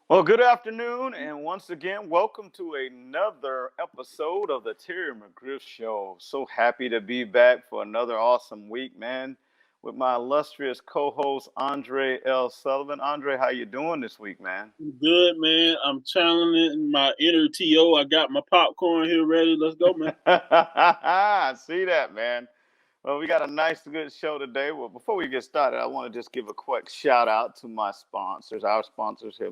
Well, good afternoon, and once again, welcome to another episode of the Terry McGriff Show. So happy to be back for another awesome week, man, with my illustrious co-host Andre L. Sullivan. Andre, how you doing this week, man? Good, man. I'm channeling my inner TO. I got my popcorn here ready. Let's go, man. I see that, man. Well, we got a nice, good show today. Well, before we get started, I want to just give a quick shout out to my sponsors, our sponsors here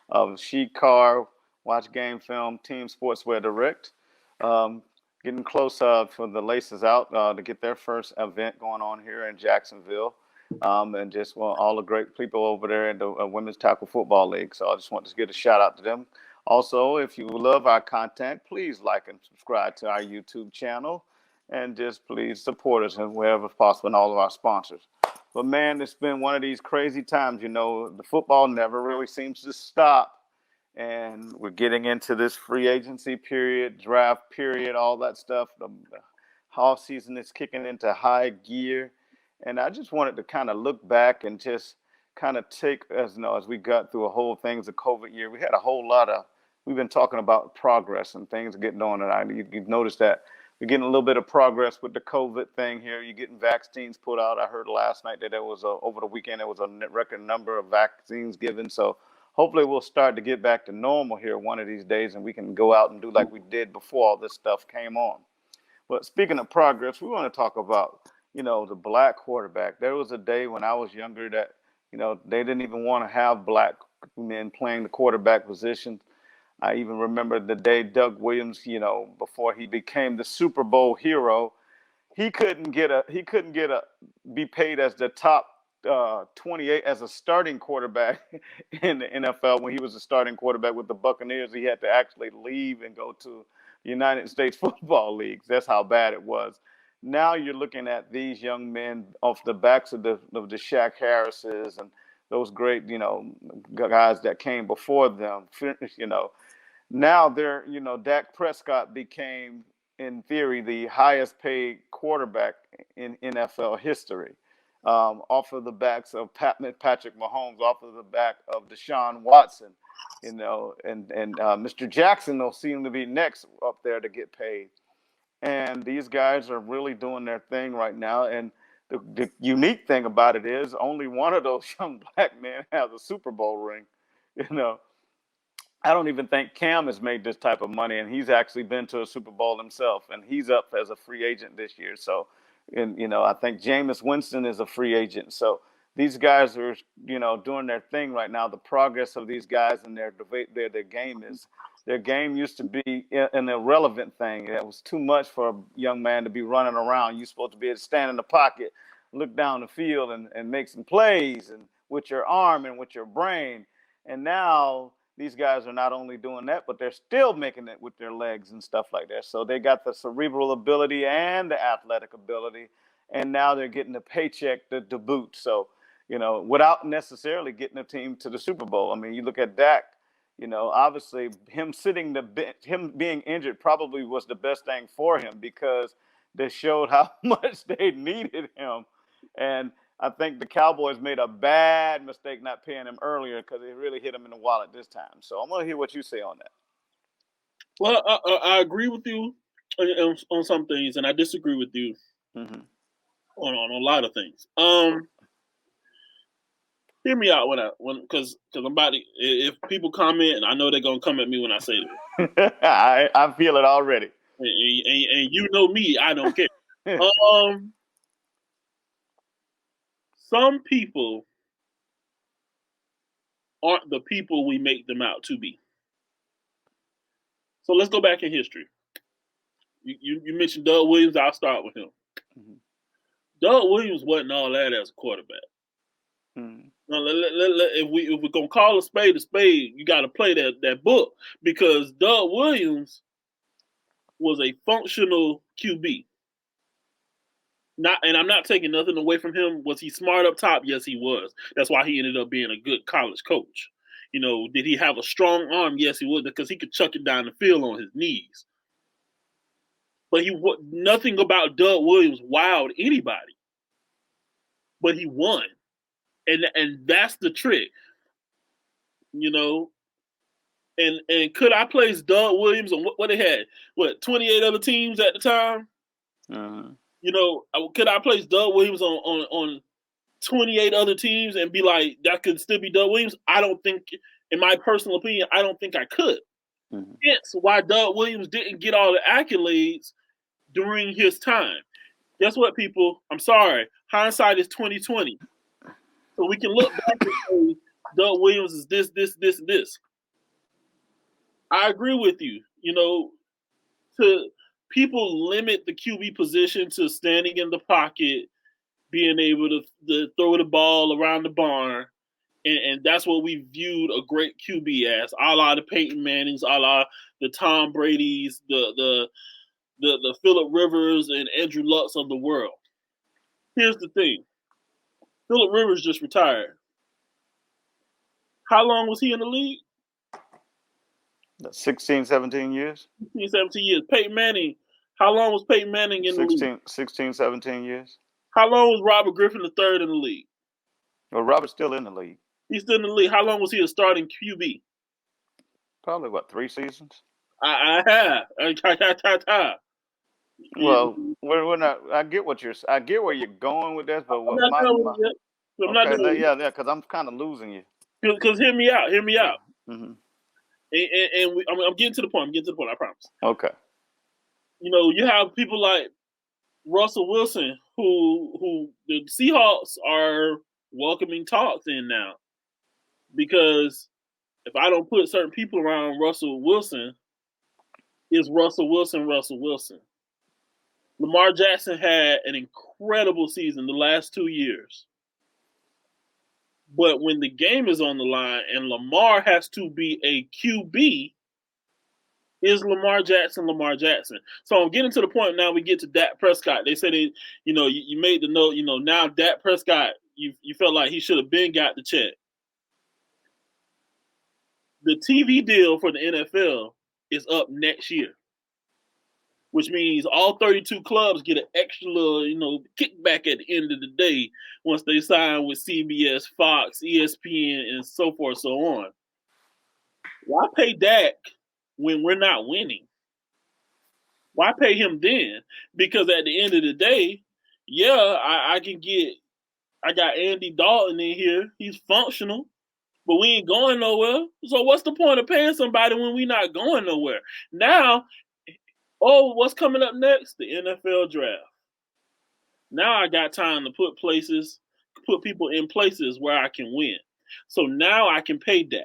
of Sheet Car, Watch Game Film, Team Sportswear Direct. Getting close for the Laces Out to get their first event going on here in Jacksonville. And just all the great people over there in the Women's Tackle Football League. So I just want to give a shout out to them. Also, if you love our content, please like and subscribe to our YouTube channel. And just please support us wherever possible and all of our sponsors. But man, it's been one of these crazy times. You know, the football never really seems to stop. And we're getting into this free agency period, draft period, all that stuff. The off season is kicking into high gear. And I just wanted to kind of look back and just kind of take, as we got through a whole things of COVID year, we had a whole lot of, we've been talking about progress and things getting on. And you've noticed that we're getting a little bit of progress with the COVID thing here. You're getting vaccines put out. I heard last night that there was over the weekend, there was a record number of vaccines given. So hopefully we'll start to get back to normal here one of these days and we can go out and do like we did before all this stuff came on. But speaking of progress, we want to talk about, the black quarterback. There was a day when I was younger that, they didn't even want to have black men playing the quarterback position. I even remember the day Doug Williams, before he became the Super Bowl hero, he couldn't be paid as the top 28 as a starting quarterback in the NFL. When he was a starting quarterback with the Buccaneers, he had to actually leave and go to the United States Football League. That's how bad it was. Now you're looking at these young men off the backs of the Shaq Harrises and those great, guys that came before them, Now Dak Prescott became, in theory, the highest paid quarterback in NFL history, off of the backs of Patrick Mahomes, off of the back of Deshaun Watson, and Mr. Jackson will seem to be next up there to get paid. And these guys are really doing their thing right now. And the unique thing about it is only one of those young black men has a Super Bowl ring, I don't even think Cam has made this type of money, and he's actually been to a Super Bowl himself, and he's up as a free agent this year. So, and I think Jameis Winston is a free agent. So these guys are, doing their thing right now. The progress of these guys and their game used to be an irrelevant thing. It was too much for a young man to be running around. You're supposed to be able to stand in the pocket, look down the field, and make some plays and with your arm and with your brain. And now these guys are not only doing that, but they're still making it with their legs and stuff like that. So they got the cerebral ability and the athletic ability, and now they're getting the paycheck to boot. So, without necessarily getting a team to the Super Bowl. I mean, you look at Dak, obviously him him being injured probably was the best thing for him because they showed how much they needed him. And I think the Cowboys made a bad mistake not paying him earlier because it really hit him in the wallet this time. So I'm going to hear what you say on that. Well, I agree with you on some things, and I disagree with you on a lot of things. Hear me out because I'm about to. If people comment, and I know they're gonna come at me when I say this. I feel it already. And you know me, I don't care. Some people aren't the people we make them out to be. So let's go back in history. You mentioned Doug Williams. I'll start with him. Mm-hmm. Doug Williams wasn't all that as a quarterback. Mm-hmm. Now, if we're gonna call a spade, you got to play that book because Doug Williams was a functional QB. And I'm not taking nothing away from him. Was he smart up top? Yes, he was. That's why he ended up being a good college coach. Did he have a strong arm? Yes, he would, because he could chuck it down the field on his knees. But nothing about Doug Williams wowed anybody. But he won. And that's the trick. And could I place Doug Williams on what they had? 28 other teams at the time? Could I place Doug Williams on 28 other teams and be like, that could still be Doug Williams? I don't think, in my personal opinion, I don't think I could. Hence why Doug Williams didn't get all the accolades during his time. Guess what, people? I'm sorry. Hindsight is 20/20. So we can look back and say Doug Williams is this, this, this, and this. I agree with you. People limit the QB position to standing in the pocket, being able to throw the ball around the barn, and that's what we viewed a great QB as. A la the Peyton Mannings, a la the Tom Brady's, the Phillip Rivers and Andrew Lucks of the world. Here's the thing. Phillip Rivers just retired. How long was he in the league? 16, 17 years. 16, 17 years. Peyton Manning. How long was Peyton Manning in the league? 16, 17 years. How long was Robert Griffin III in the league? Well, Robert's still in the league. He's still in the league. How long was he a starting QB? Probably, 3 seasons? I have. Well, we're not. I get where you're going with this, but I'm not done yeah, because I'm kind of losing you. Because hear me out. Mm-hmm. And I'm getting to the point. I promise. Okay. You have people like Russell Wilson, who the Seahawks are welcoming talks in now, because if I don't put certain people around Russell Wilson, is Russell Wilson. Lamar Jackson had an incredible season the last 2 years. But when the game is on the line and Lamar has to be a QB, is Lamar Jackson. So I'm getting to the point now we get to Dak Prescott. They said, you made the note, now Dak Prescott, you felt like he should have been got the check. The TV deal for the NFL is up next year, which means all 32 clubs get an extra little, kickback at the end of the day once they sign with CBS, Fox, ESPN, and so forth, so on. Why pay Dak when we're not winning? Why pay him then? Because at the end of the day, I got Andy Dalton in here. He's functional, but we ain't going nowhere. So what's the point of paying somebody when we not going nowhere? Now, what's coming up next? The NFL draft. Now I got time to put people in places where I can win. So now I can pay Dak.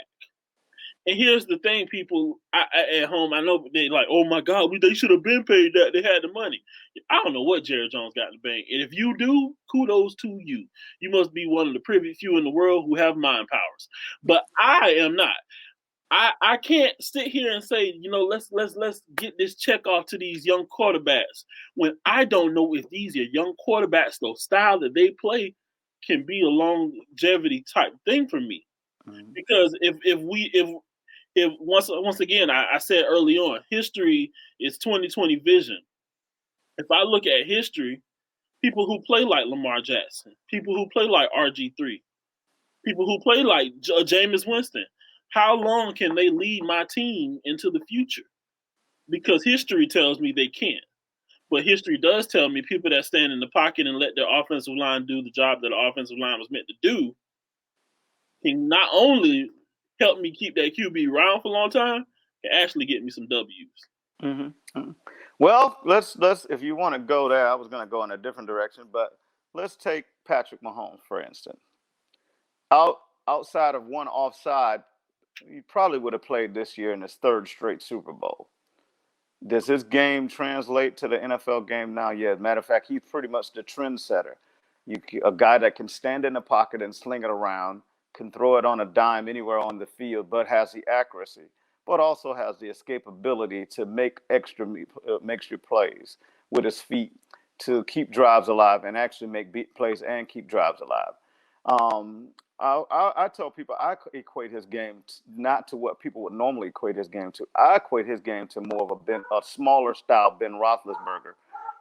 And here's the thing, people at home, I know they like, oh my God, they should have been paid that. They had the money. I don't know what Jerry Jones got in the bank. And if you do, kudos to you. You must be one of the privy few in the world who have mind powers. But I am not. I can't sit here and say, let's get this check off to these young quarterbacks when I don't know if these are young quarterbacks, the style that they play can be a longevity type thing for me. Mm-hmm. Because if once again, I said early on, history is 20/20 vision. If I look at history, people who play like Lamar Jackson, people who play like RG3, people who play like Jameis Winston, how long can they lead my team into the future? Because history tells me they can't. But history does tell me people that stand in the pocket and let their offensive line do the job that the offensive line was meant to do can not only help me keep that QB around for a long time, can actually get me some W's. Mm-hmm. Mm-hmm. Well, let's if you want to go there, I was going to go in a different direction, but let's take Patrick Mahomes, for instance. Outside of one offside, he probably would have played this year in his 3rd straight Super Bowl. Does his game translate to the NFL game now? Yeah, as a matter of fact, he's pretty much the trendsetter. A guy that can stand in the pocket and sling it around, can throw it on a dime anywhere on the field, but has the accuracy. but also has the escapability to make extra plays with his feet to keep drives alive and actually make plays and keep drives alive. Um, I tell people I equate his game not to what people would normally equate his game to. I equate his game to more of a smaller style Ben Roethlisberger.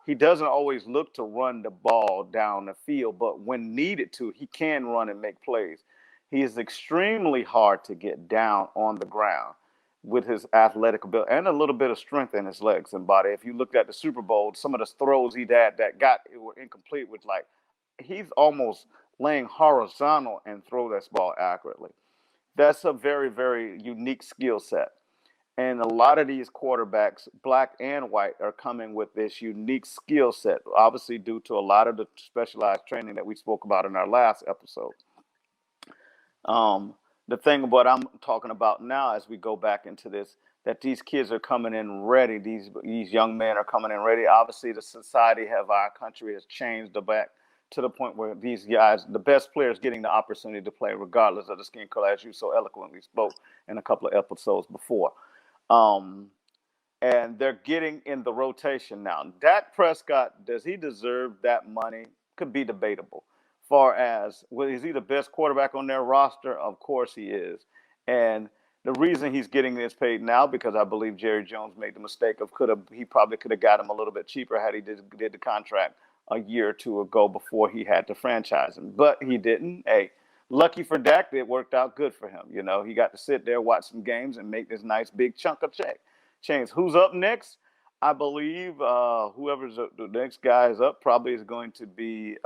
He doesn't always look to run the ball down the field, but when needed to, he can run and make plays. He is extremely hard to get down on the ground with his athletic ability and a little bit of strength in his legs and body. If you looked at the Super Bowl, some of the throws he had that were incomplete, was like he's almost laying horizontal and throw this ball accurately. That's a very, very unique skill set. And a lot of these quarterbacks, black and white, are coming with this unique skill set, obviously due to a lot of the specialized training that we spoke about in our last episode. The thing what I'm talking about now as we go back into this, that these kids are coming in ready. These young men are coming in ready. Obviously, the society of our country has changed back to the point where these guys, the best players, getting the opportunity to play regardless of the skin color, as you so eloquently spoke in a couple of episodes before. And they're getting in the rotation now. Dak Prescott, does he deserve that money? Could be debatable. Far as, well, is he the best quarterback on their roster? Of course he is. And the reason he's getting this paid now, because I believe Jerry Jones made the mistake of he probably could have got him a little bit cheaper had he did the contract a year or two ago before he had to franchise him. But he didn't. Hey, lucky for Dak, it worked out good for him. You know, he got to sit there, watch some games, and make this nice big chunk of change. Who's up next? I believe whoever's the next guy is up probably is going to be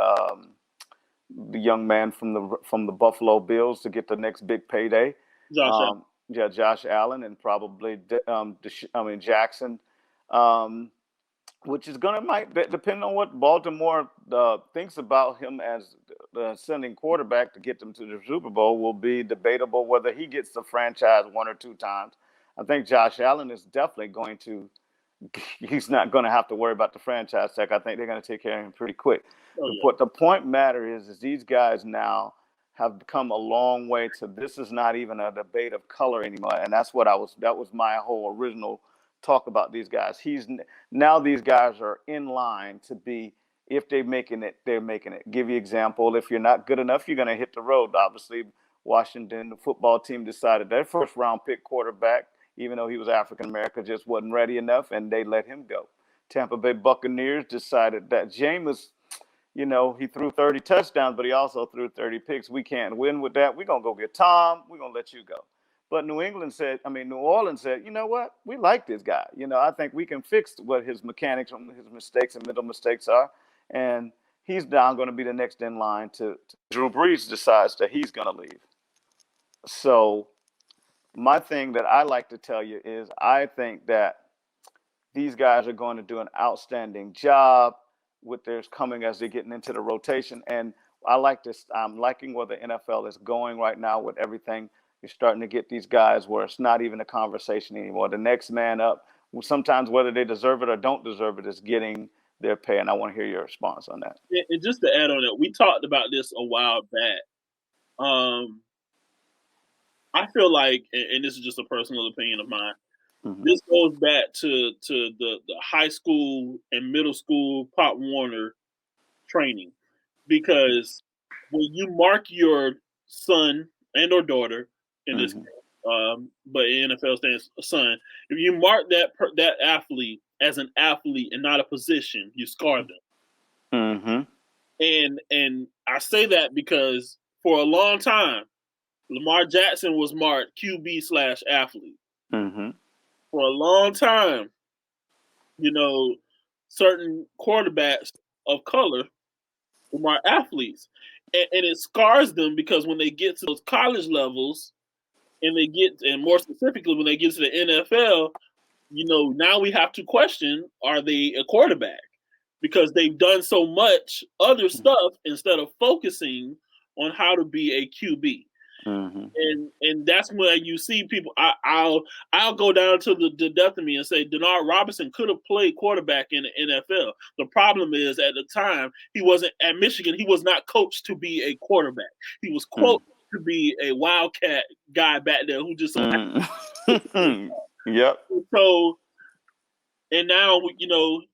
the young man from the Buffalo Bills to get the next big payday. Josh Allen, and probably Jackson, which is might depend on what Baltimore thinks about him as the ascending quarterback to get them to the Super Bowl. Will be debatable whether he gets the franchise one or two times. I think Josh Allen is definitely going to. He's not going to have to worry about the franchise tag. I think they're going to take care of him pretty quick. The point matter is these guys now have come a long way to this is not even a debate of color anymore. And that was my whole original talk about these guys. Now these guys are in line to be, if they're making it, they're making it. Give you example, if you're not good enough, you're going to hit the road. Obviously, Washington, the football team, decided their first round pick quarterback, even though he was African-American, just wasn't ready enough, and they let him go. Tampa Bay Buccaneers decided that Jameis, he threw 30 touchdowns, but he also threw 30 picks. We can't win with that. We're going to go get Tom. We're going to let you go. But New Orleans said, you know what? We like this guy. I think we can fix what his mechanics, his mistakes and mental mistakes are. And he's now going to be the next in line to Drew Brees decides that he's going to leave. So my thing that I like to tell you is I think that these guys are going to do an outstanding job with theirs coming as they're getting into the rotation. And I'm liking where the NFL is going right now with everything. You're starting to get these guys where it's not even a conversation anymore. The next man up, sometimes whether they deserve it or don't deserve it, is getting their pay. And I want to hear your response on that. And just to add on that, we talked about this a while back. I feel like, and this is just a personal opinion of mine, this goes back to the high school and middle school Pop Warner training. Because when you mark your son and or daughter, in this case, but in NFL stands son, if you mark that athlete as an athlete and not a position, you scar them. And I say that because for a long time, Lamar Jackson was marked QB/athlete. For a long time, certain quarterbacks of color were marked athletes. And it scars them because when they get to those college levels, and more specifically when they get to the NFL, now we have to question, are they a quarterback? Because they've done so much other stuff instead of focusing on how to be a QB. And that's when you see people. I'll go down to the death of me and say Denard Robinson could have played quarterback in the NFL. The problem is at the time he wasn't at Michigan. He was not coached to be a quarterback. He was to be a wildcat guy back there who just so happens. Yep. So, and now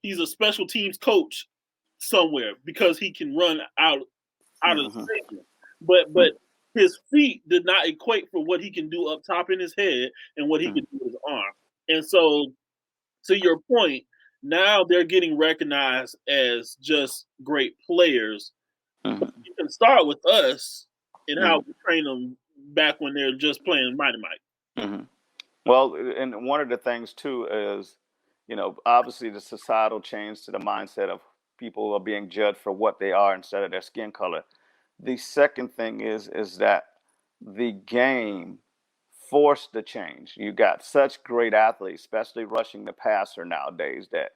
he's a special teams coach somewhere because he can run out of the stadium. But his feet did not equate for what he can do up top in his head and what he can do with his arm. And so, to your point, now they're getting recognized as just great players. But you can start with us and how we train them back when they're just playing Mighty Mike. Well, and one of the things too is, obviously the societal change to the mindset of people are being judged for what they are instead of their skin color. The second thing is that the game forced the change. You got such great athletes, especially rushing the passer nowadays, that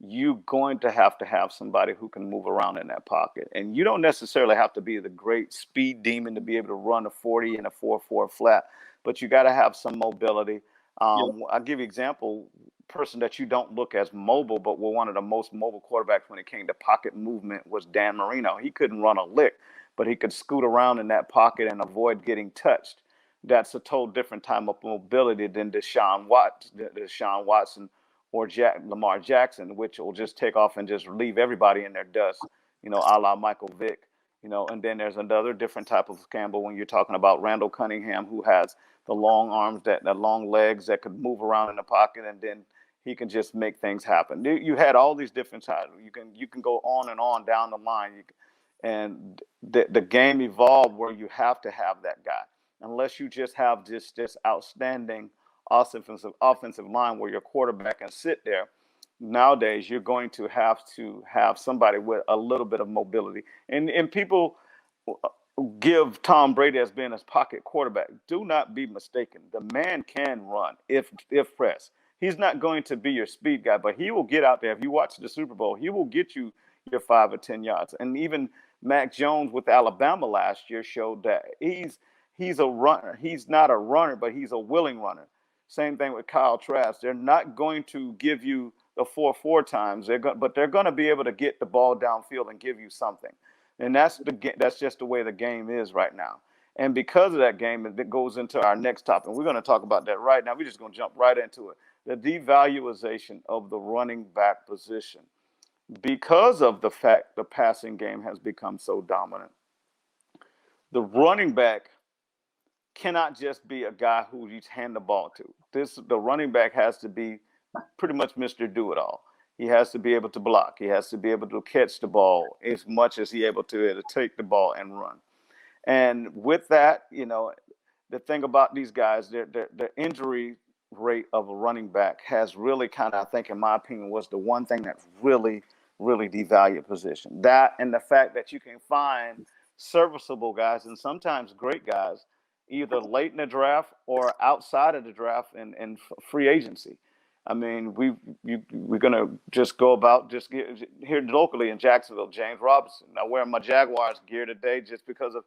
you're going to have somebody who can move around in that pocket. And you don't necessarily have to be the great speed demon to be able to run a 40 and a 4.4 flat, but you got to have some mobility. I'll give you an example. Person that you don't look as mobile, but were one of the most mobile quarterbacks when it came to pocket movement was Dan Marino. He couldn't run a lick, but he could scoot around in that pocket and avoid getting touched. That's a total different type of mobility than Deshaun Watson or Lamar Jackson, which will just take off and just leave everybody in their dust, a la Michael Vick. And then there's another different type of scramble when you're talking about Randall Cunningham, who has the long arms, the long legs that could move around in the pocket, and then he can just make things happen. You had all these different sides. You can go on and on down the line. And the game evolved where you have to have that guy, unless you just have this outstanding offensive line where your quarterback can sit there. Nowadays, you're going to have somebody with a little bit of mobility. And people give Tom Brady as being his pocket quarterback. Do not be mistaken. The man can run if pressed. He's not going to be your speed guy, but he will get out there. If you watch the Super Bowl, he will get you your 5 or 10 yards. And even Mac Jones with Alabama last year showed that he's a runner. He's not a runner, but he's a willing runner. Same thing with Kyle Trask. They're not going to give you the 4.4 times. But they're going to be able to get the ball downfield and give you something. And that's just the way the game is right now. And because of that game, it goes into our next topic. We're going to talk about that right now. We're just going to jump right into it. The devaluation of the running back position. Because of the fact the passing game has become so dominant, the running back cannot just be a guy who you hand the ball to. The running back has to be pretty much Mr. Do-It-All. He has to be able to block. He has to be able to catch the ball as much as he's able to take the ball and run. And with that, the thing about these guys, the injury rate of a running back has really kind of, I think, in my opinion, was the one thing that's really, really devalued position. That and the fact that you can find serviceable guys and sometimes great guys either late in the draft or outside of the draft and free agency. I mean, we're going to just go about here locally in Jacksonville, James Robinson. I'm wearing my Jaguars gear today just because of,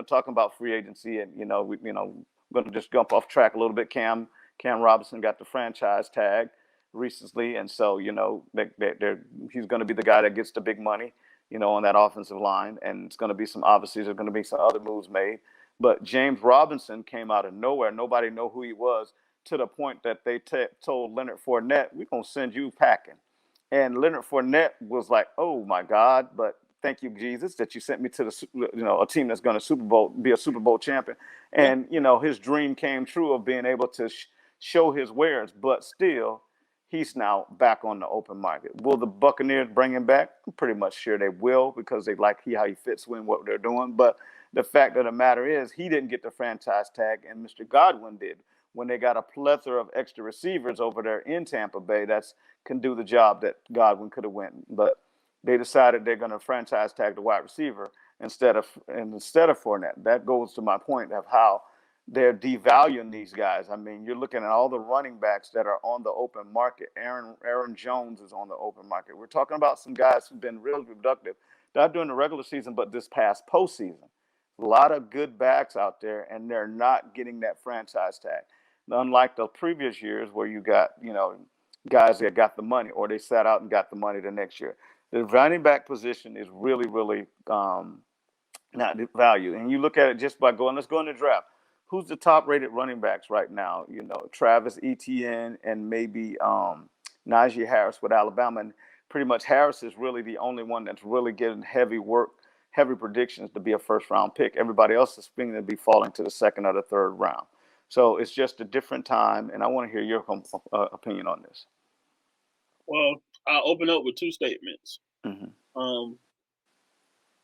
talking about free agency and, we're going to just jump off track a little bit. Cam Robinson got the franchise tag recently. And so, he's going to be the guy that gets the big money, on that offensive line. And it's going to be there's going to be some other moves made. But James Robinson came out of nowhere. Nobody knew who he was, to the point that they told Leonard Fournette, we're going to send you packing. And Leonard Fournette was like, oh, my God, but thank you, Jesus, that you sent me to a team that's going to be a Super Bowl champion. And, his dream came true of being able to show his wares, but still, he's now back on the open market. Will the Buccaneers bring him back? I'm pretty much sure they will, because they like how he fits in what they're doing. But the fact of the matter is he didn't get the franchise tag, and Mr. Godwin did, when they got a plethora of extra receivers over there in Tampa Bay that can do the job that Godwin could have went. But they decided they're going to franchise tag the wide receiver instead of Fournette. That goes to my point of how they're devaluing these guys. I mean, you're looking at all the running backs that are on the open market. Aaron Jones is on the open market. We're talking about some guys who've been really productive, not during the regular season, but this past postseason. A lot of good backs out there, and they're not getting that franchise tag. Unlike the previous years where you got, guys that got the money, or they sat out and got the money the next year. The running back position is really, really not devalued. And you look at it just by going, let's go in the draft. Who's the top rated running backs right now? Travis Etienne and maybe Najee Harris with Alabama. And pretty much Harris is really the only one that's really getting heavy predictions to be a first round pick. Everybody else is going to be falling to the second or the third round. So it's just a different time. And I want to hear your opinion on this. Well, I'll open up with two statements. Mm-hmm.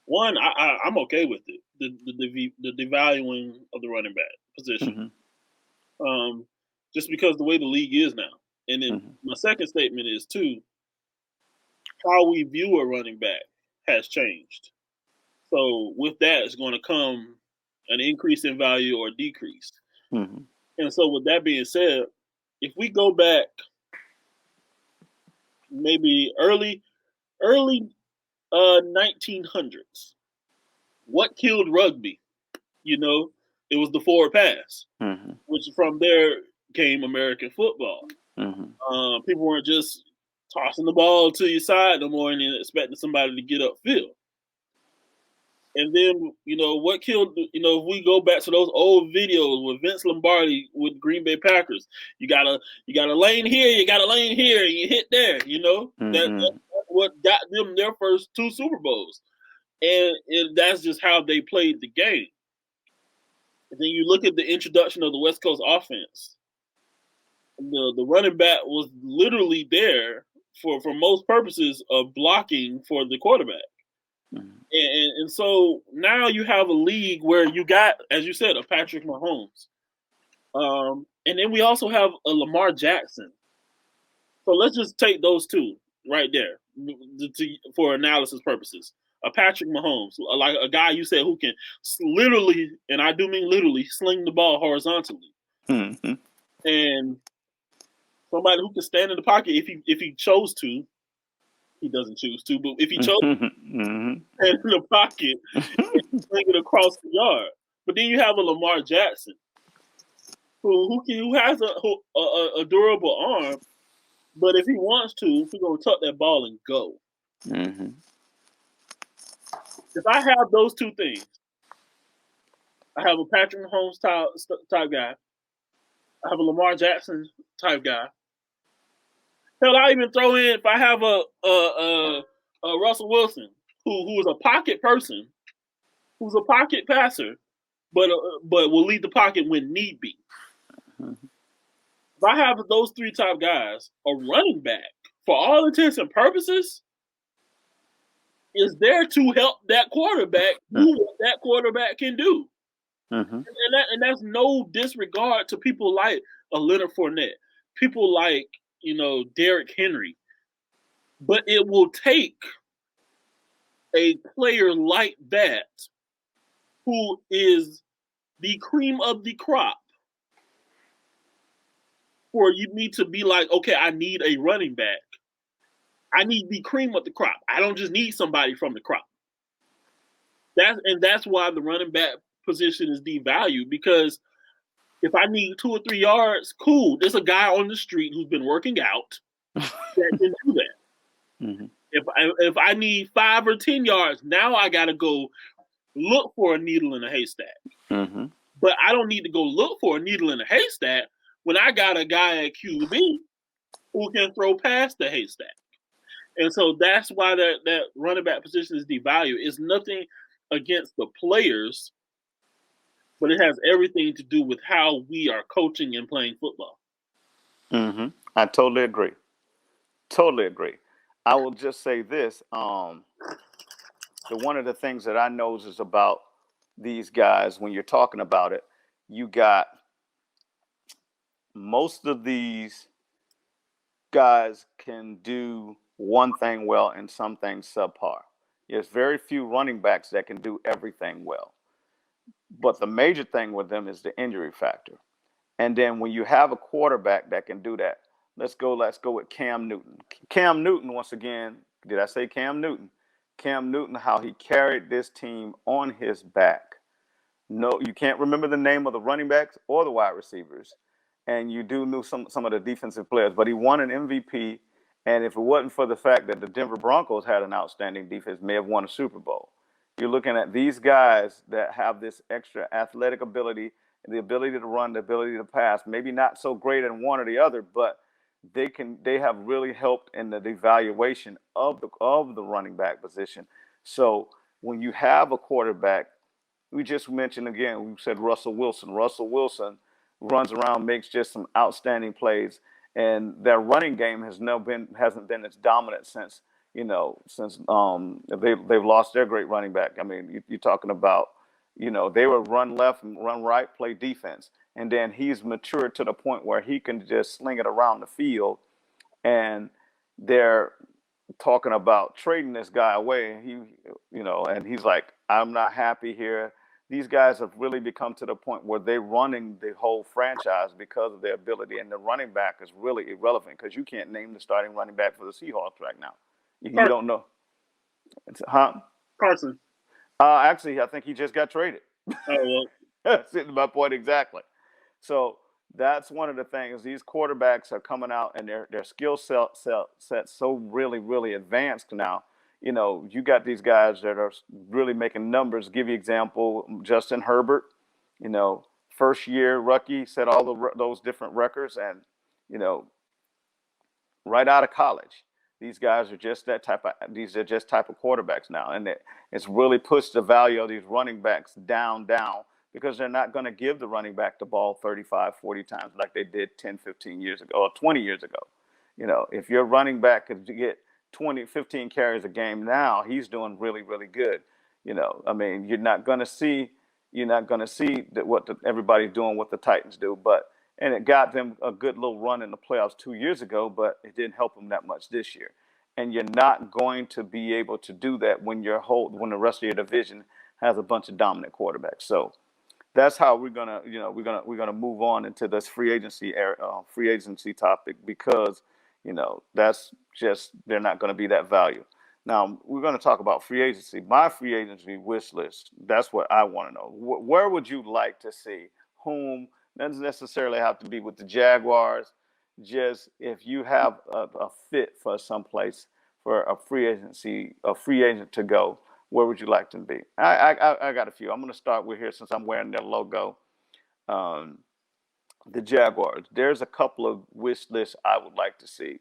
One, I'm okay with it, the devaluing of the running back position, just because the way the league is now. And then my second statement is, too, how we view a running back has changed. So with that, it's going to come an increase in value or decrease. Mm-hmm. And so with that being said, if we go back maybe early 1900s, what killed rugby? It was the forward pass, which from there came American football. People weren't just tossing the ball to your side no more and expecting somebody to get upfield. And then, what killed, if we go back to those old videos with Vince Lombardi with Green Bay Packers, you got a lane here, you got a lane here, and you hit there, that's what got them their first 2 Super Bowls. And that's just how they played the game. And then you look at the introduction of the West Coast offense. The running back was literally there for most purposes of blocking for the quarterback. And so now you have a league where you got, as you said, a Patrick Mahomes. And then we also have a Lamar Jackson. So let's just take those two right there for analysis purposes. A Patrick Mahomes, like a guy you said who can literally, and I do mean literally, sling the ball horizontally. And somebody who can stand in the pocket if he chose to. He doesn't choose to, but if he chose to stand in the pocket and sling it across the yard. But then you have a Lamar Jackson who has a durable arm, but if he wants to, he's going to tuck that ball and go. If I have those two things, I have a Patrick Mahomes type guy. I have a Lamar Jackson type guy. Hell, I even throw in if I have a Russell Wilson who is a pocket person, who's a pocket passer, but will lead the pocket when need be. If I have those 3 top guys, a running back, for all intents and purposes, is there to help that quarterback do what that quarterback can do. And that's no disregard to people like a Leonard Fournette, people like, Derrick Henry. But it will take a player like that who is the cream of the crop for you need to be like, okay, I need a running back. I need the cream of the crop. I don't just need somebody from the crop. That's why the running back position is devalued, because if I need 2 or 3 yards, cool. There's a guy on the street who's been working out that can do that. If I need 5 or 10 yards, now I got to go look for a needle in a haystack. But I don't need to go look for a needle in a haystack when I got a guy at QB who can throw past the haystack. And so that's why that running back position is devalued. It's nothing against the players, but it has everything to do with how we are coaching and playing football. I totally agree. I will just say this. One of the things that I know is about these guys, when you're talking about it, you got most of these guys can do one thing well and some things subpar. There's very few running backs that can do everything well. But the major thing with them is the injury factor. And then when you have a quarterback that can do that, let's go with Cam Newton. Cam Newton, once again, did I say Cam Newton? Cam Newton, how he carried this team on his back. No, you can't remember the name of the running backs or the wide receivers. And you do know some of the defensive players, but he won an MVP. And if it wasn't for the fact that the Denver Broncos had an outstanding defense, may have won a Super Bowl. you're looking at these guys that have this extra athletic ability, the ability to run, the ability to pass. Maybe not so great in one or the other, but they have really helped in the devaluation of the running back position. So when you have a quarterback, we just mentioned again, we said Russell Wilson. Russell Wilson runs around, makes just some outstanding plays, and their running game hasn't been as dominant since they've lost their great running back. I mean, you're talking about they were run left and run right, play defense, and then he's matured to the point where he can just sling it around the field, and they're talking about trading this guy away. And he's like, I'm not happy here. These guys have really become to the point where they're running the whole franchise because of their ability. And the running back is really irrelevant because you can't name the starting running back for the Seahawks right now. You don't know. Carson. Actually, I think he just got traded. Oh, well. That's my point exactly. So that's one of the things. These quarterbacks are coming out and their skill set so really, really advanced now. You got these guys that are really making numbers. Give you example, Justin Herbert, first year rookie, set all those different records, and right out of college, these guys are just type of quarterbacks now, and it's really pushed the value of these running backs down because they're not going to give the running back the ball 35, 40 times like they did 10, 15 years ago or 20 years ago. If your running back could get 20, 15 carries a game now, he's doing really, really good. I mean, you're not going to see that everybody's doing what the Titans do, and it got them a good little run in the playoffs 2 years ago, but it didn't help them that much this year. And you're not going to be able to do that when the rest of your division has a bunch of dominant quarterbacks. So that's how we're gonna move on into this free agency topic, because that's just, they're not going to be that value. Now we're going to talk about free agency. My free agency wish list. That's what I want to know. Where would you like to see whom? Doesn't necessarily have to be with the Jaguars. Just if you have a fit for someplace for a free agent to go, where would you like them to be? I got a few. I'm going to start with here since I'm wearing their logo. The Jaguars. There's a couple of wish lists I would like to see.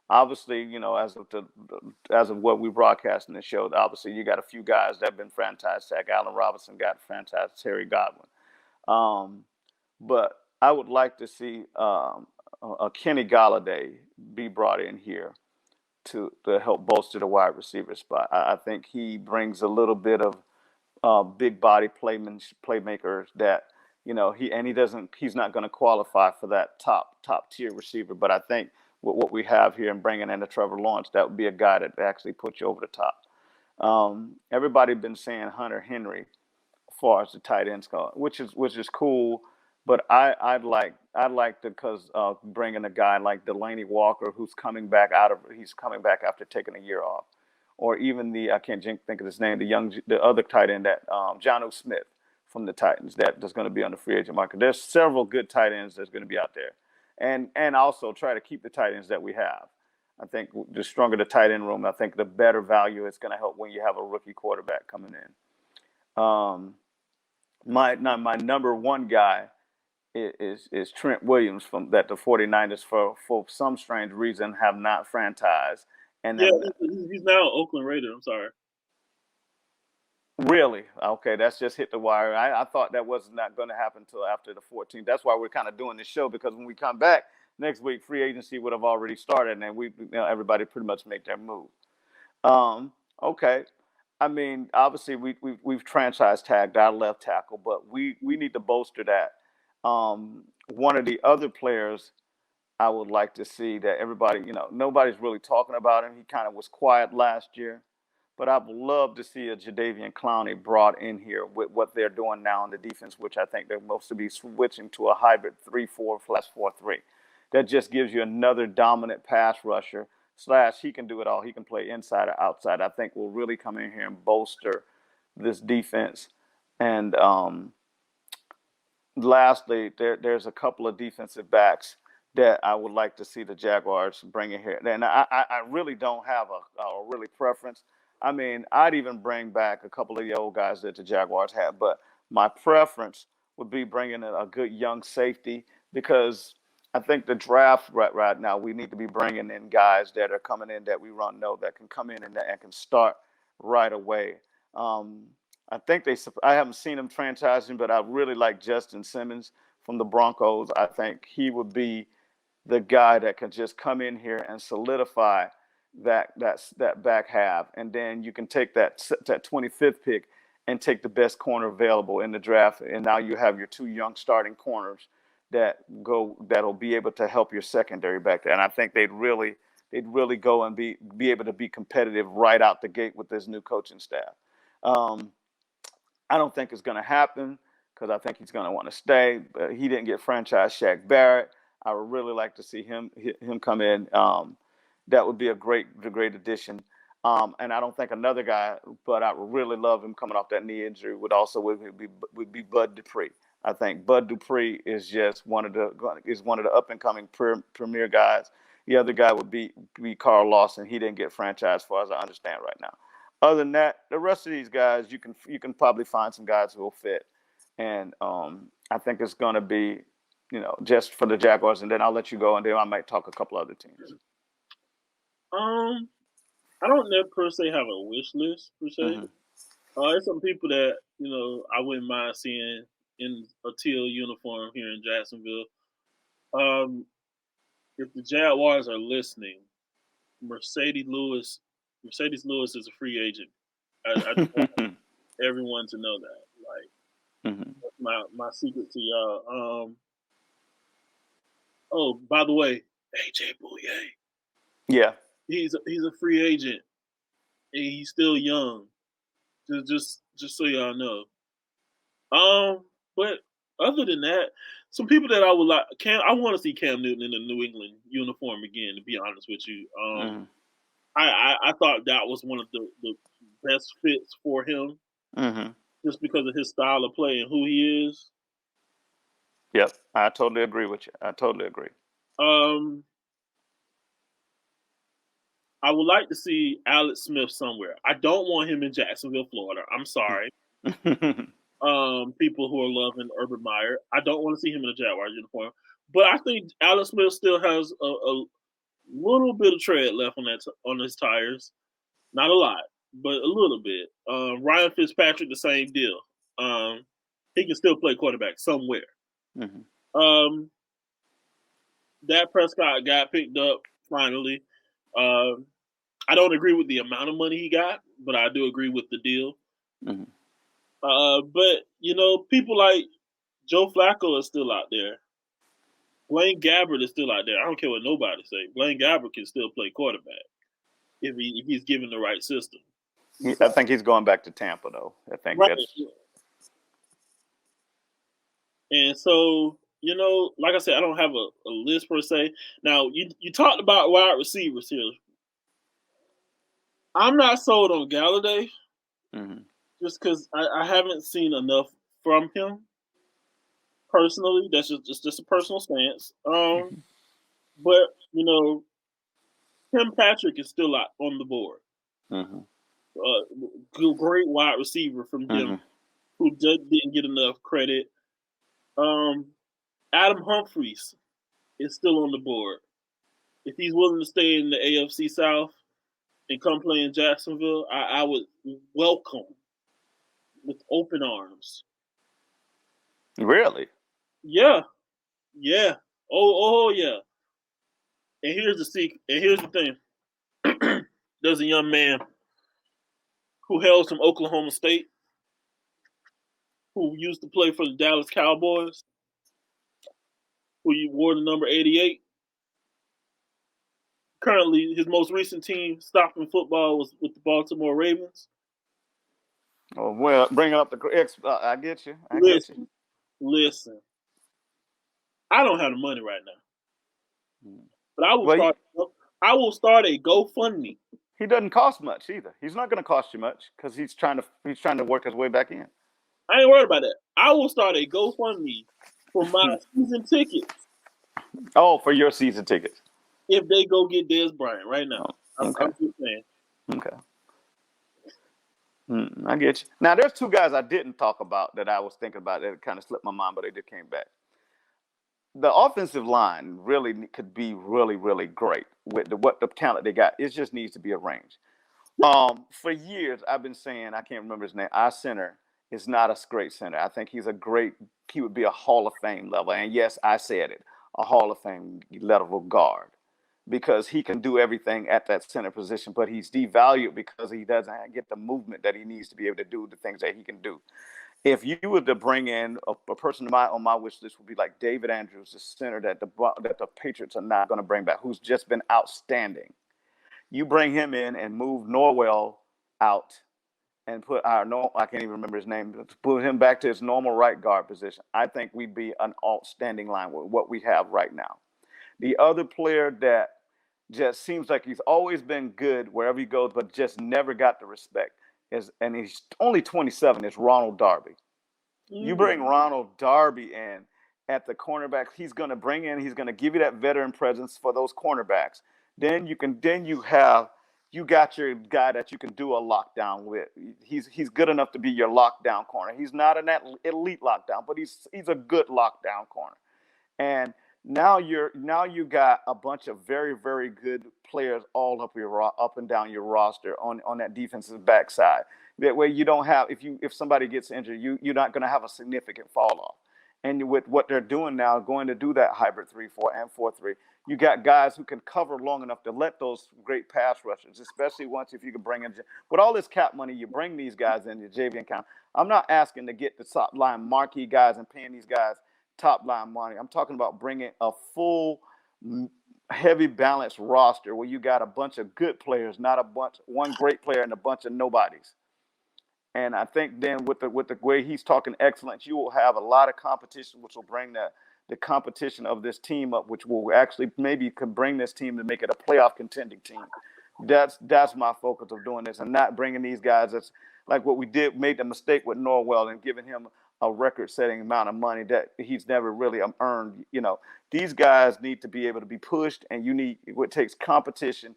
Obviously, as of what we broadcast in the show, obviously you got a few guys that have been fantastic. Allen Robinson got fantastic. Terry Godwin. But I would like to see a Kenny Galladay be brought in here to help bolster the wide receiver spot. I think he brings a little bit of big body playmakers that he's not going to qualify for that top tier receiver. But I think what we have here and bringing in a Trevor Lawrence, that would be a guy that actually puts you over the top. Everybody been saying Hunter Henry as far as the tight ends go, which is cool. But I'd like to, because bringing a guy like Delaney Walker, who's coming back after taking a year off, or even I can't think of his name, the other tight end that Jonnu Smith from the Titans that's going to be on the free agent market. There's several good tight ends that's going to be out there, and also try to keep the tight ends that we have. I think the stronger the tight end room, I think the better value it's going to help when you have a rookie quarterback coming in. My number one guy is Trent Williams that the 49ers for some strange reason have not franchised. And he's now an Oakland Raider. I'm sorry. Really? Okay, that's just hit the wire. I thought that was not going to happen until after the 14th. That's why we're kind of doing this show, because when we come back next week, free agency would have already started, and everybody pretty much make their move. Okay. I mean, obviously we've franchise tagged our left tackle, but we need to bolster that. One of the other players I would like to see that everybody, nobody's really talking about him. He kind of was quiet last year, but I'd love to see a Jadeveon Clowney brought in here with what they're doing now in the defense, which I think they're supposed to be switching to a hybrid 3-4/4-3. That just gives you another dominant pass rusher. / he can do it all. He can play inside or outside. I think will really come in here and bolster this defense. And lastly, there's a couple of defensive backs that I would like to see the Jaguars bring in here. And I really don't have a really preference. I mean, I'd even bring back a couple of the old guys that the Jaguars had, but my preference would be bringing in a good young safety because I think the draft right now we need to be bringing in guys that are coming in that we know that can come in and can start right away. Um, I think I haven't seen him franchising, but I really like Justin Simmons from the Broncos. I think he would be the guy that can just come in here and solidify that back half, and then you can take that 25th pick and take the best corner available in the draft, and now you have your two young starting corners that'll be able to help your secondary back there. And I think they'd really go and be able to be competitive right out the gate with this new coaching staff. I don't think it's going to happen because I think he's going to want to stay. But he didn't get franchise Shaq Barrett. I would really like to see him come in. That would be a great addition. And I don't think another guy, but I would really love him coming off that knee injury. Would be Bud Dupree. I think Bud Dupree is just one of the up and coming premier guys. The other guy would be Carl Lawson. He didn't get franchised, as far as I understand right now. Other than that, the rest of these guys, you can probably find some guys who will fit. And I think it's going to be, just for the Jaguars. And then I'll let you go, and then I might talk a couple other teams. I don't per se have a wish list per se. Mm-hmm. There's some people that I wouldn't mind seeing in a teal uniform here in Jacksonville. If the Jaguars are listening, Mercedes Lewis is a free agent. I just want everyone to know that. Like, that's my secret to y'all. Oh, by the way, AJ Bouye. Yeah. He's a free agent, and he's still young. Just so y'all know. But other than that, some people that I would like, I want to see Cam Newton in a New England uniform again. To be honest with you, I thought that was one of the best fits for him, just because of his style of play and who he is. Yep, I totally agree with you. I totally agree. I would like to see Alex Smith somewhere. I don't want him in Jacksonville, Florida. I'm sorry. People who are loving Urban Meyer. I don't want to see him in a Jaguars uniform. But I think Alex Smith still has a little bit of tread left on his tires. Not a lot, but a little bit. Ryan Fitzpatrick, the same deal. He can still play quarterback somewhere. Dak Prescott got picked up finally. I don't agree with the amount of money he got, but I do agree with the deal. But people like Joe Flacco is still out there. Blaine Gabbert is still out there. I don't care what nobody say. Blaine Gabbert can still play quarterback if he's given the right system. I think he's going back to Tampa, though. I think that's. And so, like I said, I don't have a list per se. Now, you talked about wide receivers here. I'm not sold on Galladay, just because I haven't seen enough from him personally. That's just a personal stance. But Tim Patrick is still out on the board. Great wide receiver from him, who just didn't get enough credit. Adam Humphries is still on the board. If he's willing to stay in the AFC South and come play in Jacksonville, I would welcome with open arms. Really? Yeah. Oh yeah. And here's the thing. There's a young man who hails from Oklahoma State, who used to play for the Dallas Cowboys, who wore the number 88. Currently, his most recent team, stopping football, was with the Baltimore Ravens. Oh, well, bringing up I get you. Listen. I don't have the money right now, but I will start a GoFundMe. He doesn't cost much either. He's not going to cost you much because he's trying to work his way back in. I ain't worried about that. I will start a GoFundMe for my season tickets. Oh, for your season tickets. If they go get Dez Bryant right now. I'm just saying. Okay. I get you. Now, there's two guys I didn't talk about that I was thinking about that kind of slipped my mind, but they just came back. The offensive line really could be really, really great with what the talent they got. It just needs to be arranged. For years, I've been saying, I can't remember his name, our center is not a great center. I think he would be a Hall of Fame level. And yes, I said it, a Hall of Fame level guard because he can do everything at that center position, but he's devalued because he doesn't get the movement that he needs to be able to do the things that he can do. If you were to bring in a person on my wish list would be like David Andrews, the center that the Patriots are not going to bring back, who's just been outstanding. You bring him in and move Norwell out and put I can't even remember his name, put him back to his normal right guard position. I think we'd be an outstanding line with what we have right now. The other player that just seems like he's always been good wherever he goes, but just never got the respect and he's only 27, is Ronald Darby. You bring Ronald Darby in at the cornerback, he's going to give you that veteran presence for those cornerbacks. Then you got your guy that you can do a lockdown with. He's good enough to be your lockdown corner. He's not an elite lockdown, but he's a good lockdown corner. And now you got a bunch of very, very good players all up and down your roster on that defensive backside. That way you don't have if somebody gets injured, you're not going to have a significant fall off. And with what they're doing now, going to do that hybrid 3-4 and 4-3, you got guys who can cover long enough to let those great pass rushers, especially if you can bring in with all this cap money, you bring these guys in your JV account. I'm not asking to get the top line marquee guys and paying these guys top line money. I'm talking about bringing a full, heavy balanced roster where you got a bunch of good players, not one great player and a bunch of nobodies. And I think then with the way he's talking excellence, you will have a lot of competition, which will bring the competition of this team up, which will actually maybe could bring this team to make it a playoff contending team. That's my focus of doing this and not bringing these guys. That's like what we made the mistake with Norwell and giving him a record-setting amount of money that he's never really earned. These guys need to be able to be pushed, and it takes competition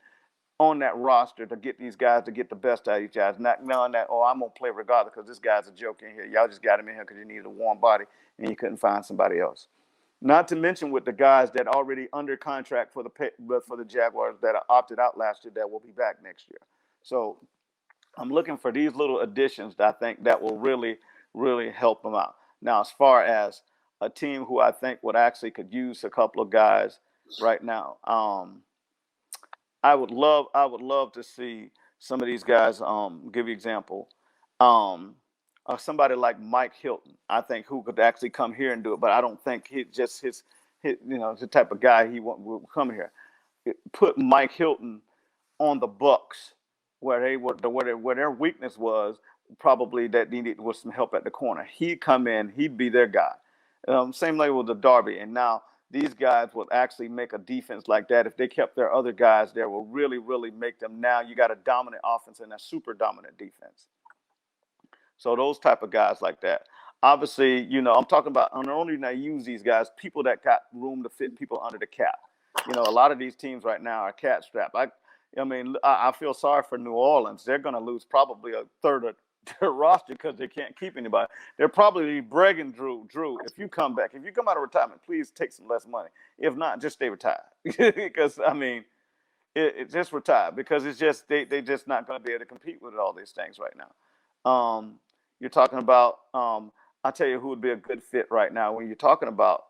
on that roster to get these guys to get the best out of each guys, not knowing that, I'm going to play regardless because this guy's a joke in here. Y'all just got him in here because you needed a warm body and you couldn't find somebody else. Not to mention with the guys that are already under contract for the Jaguars that are opted out last year that will be back next year. So I'm looking for these little additions that I think that will really, really help them out. Now, as far as a team who I think would actually could use a couple of guys right now, I would love to see some of these guys. Give you an example. Somebody like Mike Hilton, I think, who could actually come here and do it, but I don't think the type of guy will come here. Put Mike Hilton on the Bucks, where their weakness was probably that needed was some help at the corner. He'd come in, he'd be their guy. Same way with the Darby, and now these guys will actually make a defense like that. If they kept their other guys there, will really, really make them. Now you got a dominant offense and a super dominant defense. So those type of guys like that. Obviously, I'm talking about not only I use these guys, people that got room to fit people under the cap. A lot of these teams right now are cap strapped. I feel sorry for New Orleans. They're going to lose probably a third of their roster because they can't keep anybody. They're probably begging Drew, if you come back, if you come out of retirement, please take some less money. If not, just stay retired. Because, it just retire because it's just they're just not going to be able to compete with all these things right now. You're talking about, I'll tell you who would be a good fit right now when you're talking about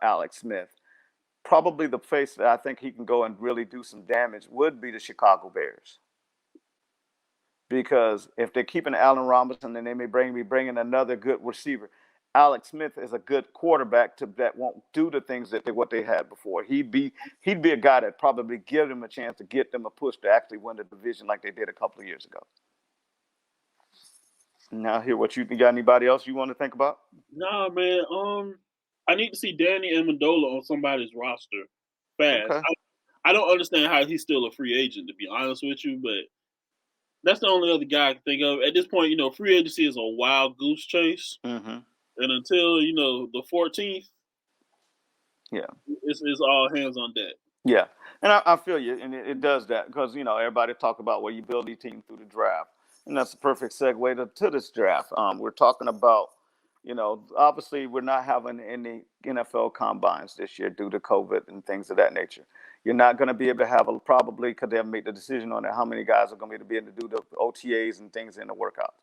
Alex Smith. Probably the place that I think he can go and really do some damage would be the Chicago Bears. Because if they're keeping Allen Robinson, then they may be bringing another good receiver. Alex Smith is a good quarterback that won't do the things what they had before. He'd be a guy that probably give them a chance to get them a push to actually win the division like they did a couple of years ago. Now, hear what you got. Anybody else you want to think about? Nah, man. I need to see Danny Amendola on somebody's roster fast. Okay. I don't understand how he's still a free agent, to be honest with you, but that's the only other guy I can think of. At this point, free agency is a wild goose chase. Mm-hmm. And until, the 14th, yeah, it's all hands on deck. Yeah. And I feel you. And it does that because, everybody talk about where you build your team through the draft. And that's a perfect segue to this draft. We're talking about, obviously we're not having any NFL combines this year due to COVID and things of that nature. You're not going to be able to have probably because they'll make the decision on it, how many guys are going to be able to do the OTAs and things in the workouts.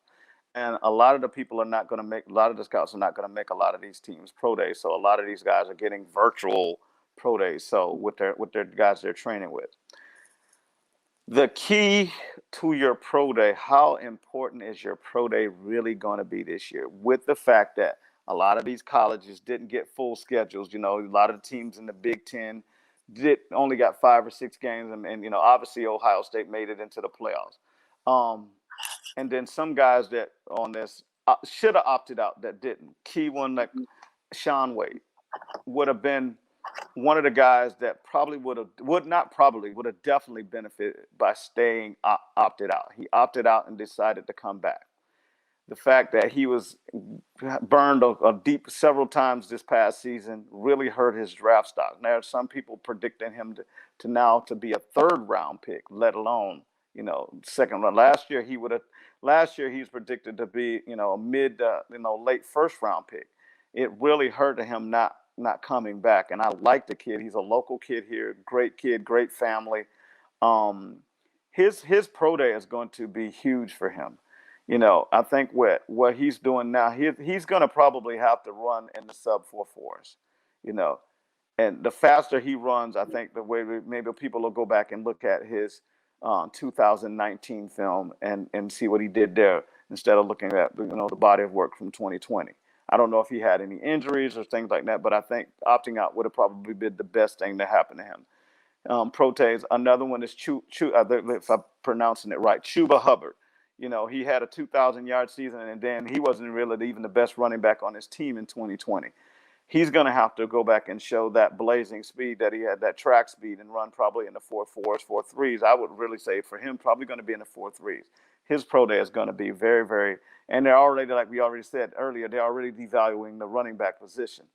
And a lot of the people are not going to make, a lot of the scouts are not going to make a lot of these teams pro days. So a lot of these guys are getting virtual pro days. So with their guys they're training with. The key to your pro day, how important is your pro day really going to be this year? With the fact that a lot of these colleges didn't get full schedules. A lot of the teams in the Big Ten only got 5 or 6 games, and obviously Ohio State made it into the playoffs. And then some guys that on this should have opted out that didn't. Key one like Sean Wade would have been one of the guys that probably would have definitely benefited by staying opted out. He opted out and decided to come back. The fact that he was burned a deep several times this past season really hurt his draft stock. Now, some people predicting him to be a 3rd round pick, let alone, second round. Last year he was predicted to be, a mid, late 1st round pick. It really hurt him not coming back. And I like the kid. He's a local kid here, great kid, great family. His pro day is going to be huge for him. I think what he's doing now, he's going to probably have to run in the sub 4.4s, and the faster he runs, I think the way maybe people will go back and look at his 2019 film and see what he did there instead of looking at the body of work from 2020. I don't know if he had any injuries or things like that, but I think opting out would have probably been the best thing to happen to him. Protease. Another one is if I'm pronouncing it right, Chuba Hubbard. He had a 2,000-yard season, and then he wasn't really even the best running back on his team in 2020. He's going to have to go back and show that blazing speed that he had, that track speed, and run probably in the 4.4s, 4.3s. I would really say for him, probably going to be in the 4.3s. His pro day is going to be very, very, and they're already, like we already said earlier, they're already devaluing the running back position.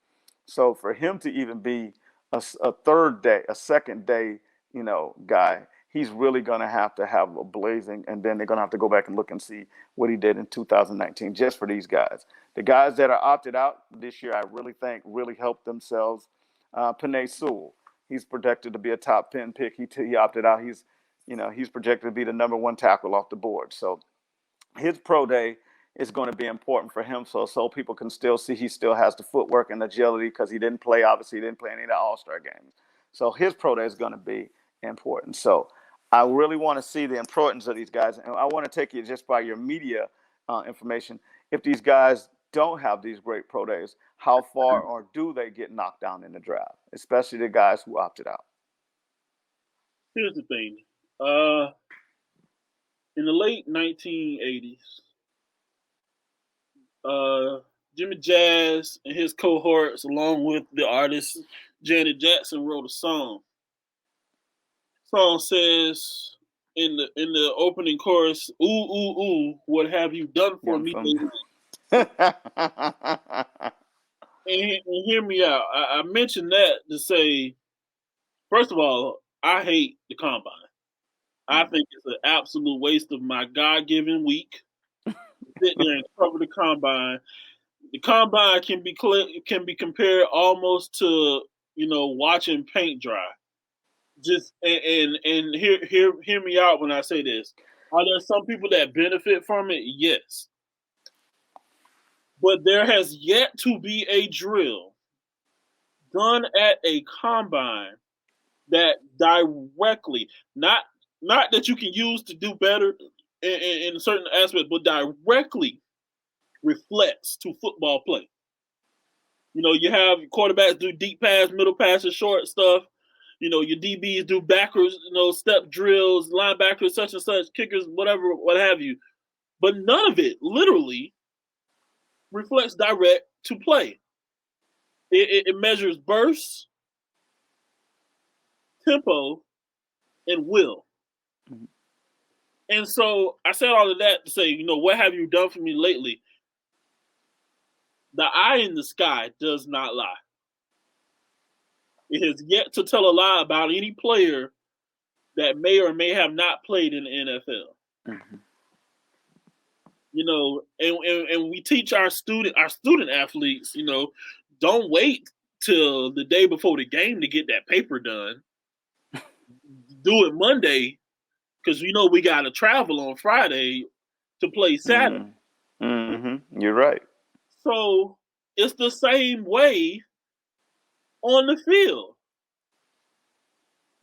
So for him to even be a 2nd day, guy, he's really going to have a blazing, and then they're going to have to go back and look and see what he did in 2019 just for these guys. The guys that are opted out this year, I really think really helped themselves. Penei Sewell, he's projected to be a top 10 pick. He opted out. He's projected to be the number 1 tackle off the board. So his pro day is going to be important for him. So people can still see he still has the footwork and agility because he didn't play. Obviously, he didn't play any of the All-Star games. So his pro day is going to be important. So I really want to see the importance of these guys. And I want to take you just by your media information. If these guys don't have these great pro days, how far or do they get knocked down in the draft, especially the guys who opted out? Here's the thing. In the late 1980s, Jimmy Jazz and his cohorts, along with the artist Janet Jackson, wrote a song. Song says in the opening chorus, "Ooh ooh ooh, what have you done for me?" And hear me out. I mentioned that to say, first of all, I hate the combine. I think it's an absolute waste of my God-given week. Sit there and cover the combine. The combine can be compared almost to watching paint dry. Just and hear me out when I say this. Are there some people that benefit from it? Yes. But there has yet to be a drill done at a combine that directly, not that you can use to do better in certain aspects, but directly reflects to football play. You have quarterbacks do deep pass, middle passes, short stuff. Your DBs do backwards, step drills, linebackers, such and such, kickers, whatever, what have you. But none of it literally reflects direct to play. It measures bursts, tempo, and will. Mm-hmm. And so I said all of that to say, what have you done for me lately? The eye in the sky does not lie. It has yet to tell a lie about any player that may or may have not played in the NFL. Mm-hmm. And we teach our student athletes, don't wait till the day before the game to get that paper done. Do it Monday, because we got to travel on Friday to play Saturday. Mm-hmm. You're right. So it's the same way on the field.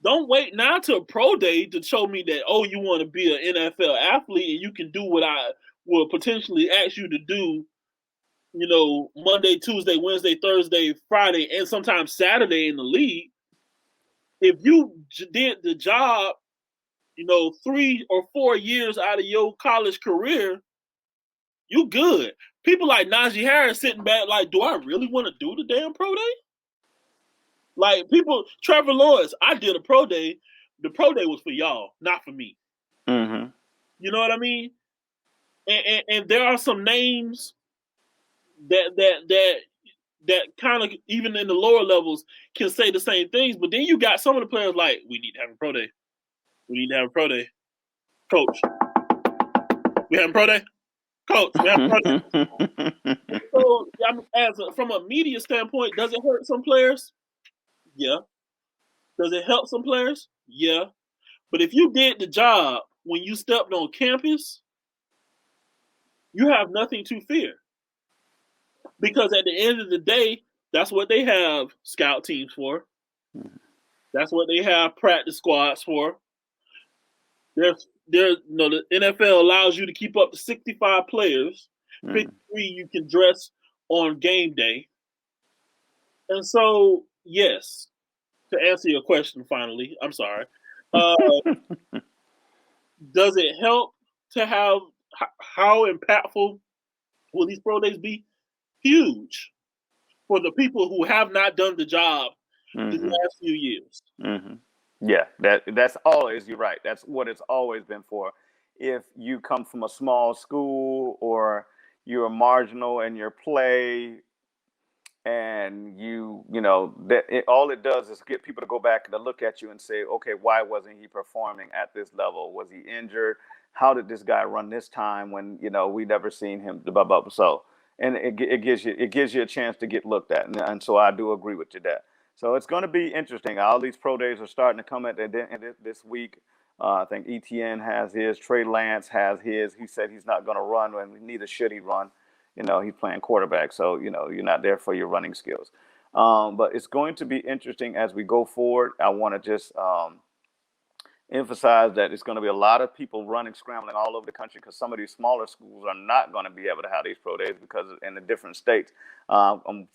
Don't wait now to a pro day to show me that, you want to be an NFL athlete and you can do what I will potentially ask you to do, Monday, Tuesday, Wednesday, Thursday, Friday, and sometimes Saturday in the league. If you did the job, 3 or 4 years out of your college career, you good. People like Najee Harris sitting back like, do I really want to do the damn pro day? Like Trevor Lawrence, I did a pro day. The pro day was for y'all, not for me. Mm-hmm. You know what I mean? And there are some names that kind of, even in the lower levels, can say the same things. But then you got some of the players like, we need to have a pro day. We need to have a pro day. Coach, we have a pro day? Coach, we have a pro day? So, from a media standpoint, does it hurt some players? Yeah. Does it help some players? Yeah. But if you did the job when you stepped on campus, you have nothing to fear. Because at the end of the day, that's what they have scout teams for. That's what they have practice squads for. The NFL allows you to keep up to 65 players. 53 you can dress on game day. And so, yes, to answer your question finally, I'm sorry. Does it help to have, how impactful will these pro days be? Huge for the people who have not done the job the last few years. Mm-hmm. Yeah, that's always, you're right. That's what it's always been for. If you come from a small school or you're marginal in your play, and all it does is get people to go back and to look at you and say, okay, why wasn't he performing at this level? Was he injured? How did this guy run this time when we never seen him? So, and it gives you a chance to get looked at, and so I do agree with you that. So it's going to be interesting. All these pro days are starting to come at the end of this week. I think ETN has his. Trey Lance has his. He said he's not going to run, and neither should he run. He's playing quarterback, so you're not there for your running skills. But it's going to be interesting as we go forward. I want to just emphasize that it's going to be a lot of people running, scrambling all over the country, because some of these smaller schools are not going to be able to have these pro days because in the different states. I'm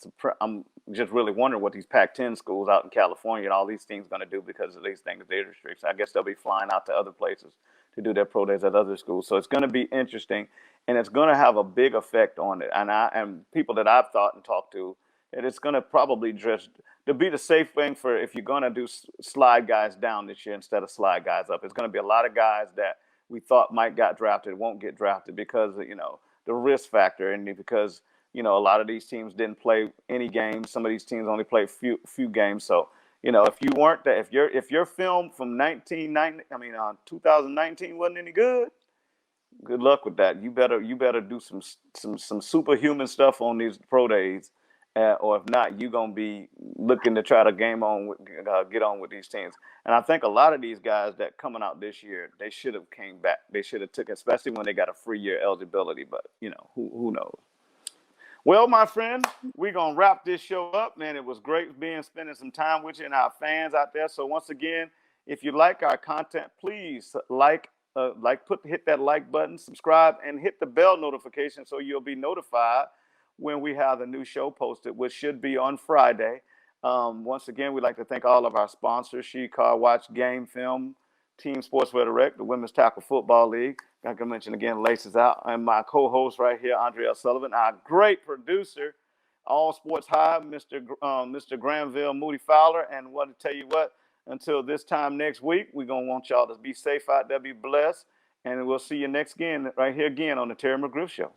just really wondering what these Pac-10 schools out in California and all these things are going to do because of these things they restrict. I guess they'll be flying out to other places to do their pro days at other schools. So it's going to be interesting, and it's going to have a big effect on it. And people that I've thought and talked to, and it's going to probably just to be the safe thing for if you're going to do slide guys down this year instead of slide guys up. It's going to be a lot of guys that we thought might got drafted won't get drafted because the risk factor, and because a lot of these teams didn't play any games. Some of these teams only played few games. So if you weren't that, if your film from 2019 wasn't any good luck with that. You better do some superhuman stuff on these pro days. Or if not, you're going to be looking to try to get on with these teams. And I think a lot of these guys that coming out this year, they should have came back. They should have took, especially when they got a free year eligibility. But, who knows? Well, my friend, we're going to wrap this show up, man. It was great spending some time with you and our fans out there. So once again, if you like our content, please hit that like button, subscribe, and hit the bell notification so you'll be notified when we have the new show posted, which should be on Friday. Once again, we'd like to thank all of our sponsors: She Car Watch, Game Film, Team Sportswear Direct, the Women's Tackle Football League. Like I mentioned again, Laces Out, and my co-host right here, Andrea Sullivan, our great producer, All Sports High, Mr. Granville Moody Fowler. And want to tell you what, until this time next week, we're going to want y'all to be safe out there, be blessed, and we'll see you right here again on the Terry McGriff Show.